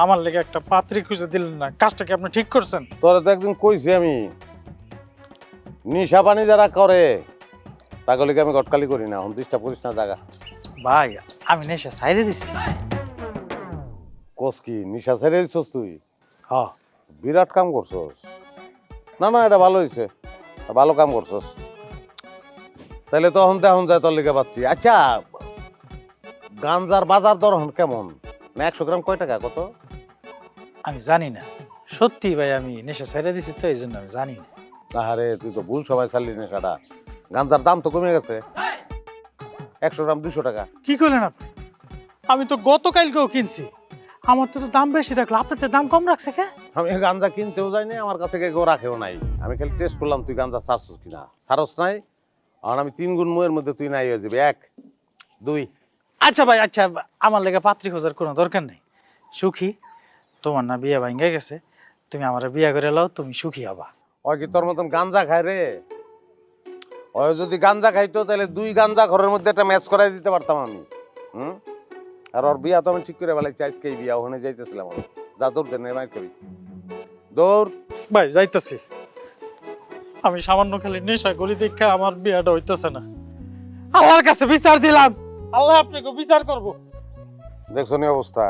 আমার লেগে একটা পাত্রী খুঁজে দিলেন না, কাজটা কি আপনি ঠিক করছেন? তোরে তো একদিন কইছি আমি, নিশা পানি যারা করে তাগুলিকে আমি গটকালি করি না। হুমতিসটা করিস না জায়গা। ভাই আমি নেশা ছাইরে দিছি। কোস কি নিশা ছেড়ে দিছস তুই? হ্যাঁ বিরাট কাম করছস। না না, এটা ভালো হয়েছে, ভালো কাম করছস। তাহলে তো এখন যায় তোর লিগে পাচ্ছি। আচ্ছা, গাঞ্জার বাজার দর এখন কেমন? না 100 গ্রাম কয় টাকা কত? আমি জানি না, সত্যি ভাই আমি নেশা ছাইরে দিছি তো এই জন্য আমি জানি না। আরে তুই তো ভুল সবাই চাললি নেশাটা। গাঞ্জার দাম তো কমে গেছে, 100 গ্রাম 200 টাকা। কি করলেন আপনি? আমি তো গতকালকেও কিনছি, আমার তো দাম বেশি রাখলো, আপনার তো দাম কম রাখছে কে? আমি গাঞ্জা কিনতেও যাইনি, আমার কাছে কেউ রাখেও নাই। আমি খালি টেস্ট করলাম তুই গাঞ্জা ছাড়ছস কিনা। ছাড়স নাই, আর আমি 3 গুণ মুয়ের মধ্যে তুই নাই হয়ে যাবি। 1 2। আচ্ছা ভাই আচ্ছা, আমার লেগে পাত্রী খোঁজার কোনো দরকার নেই। সুখী, তোমার না বিয়ে ভাঙ্গে গেছে, তুমি আমার বিয়ে করে লাও, তুমি সুখী হবা। ওই কি তোর মতন গাঞ্জা খায় রে? ওই যদি গাঞ্জা খাইতো তাহলে 2 গাঞ্জা ঘরের মধ্যে একটা ম্যাচ করাই দিতে পারতাম আমি। আর ওর বিয়া তো আমি ঠিক করে ফেলাইছি, আজকেই বিয়া, ওখানে যাইতেছিলাম আমি। যা দৌড় দেন মাইর করি, দৌড়। ভাই যাইতেছি, আমি সামান্য খালি নেশা করি দেখে আমার বিয়েটা হইতেছে না। আল্লাহর কাছে বিচার দিলাম, আল্লাহ আপনাকে বিচার করবো। দেখছো নি অবস্থা?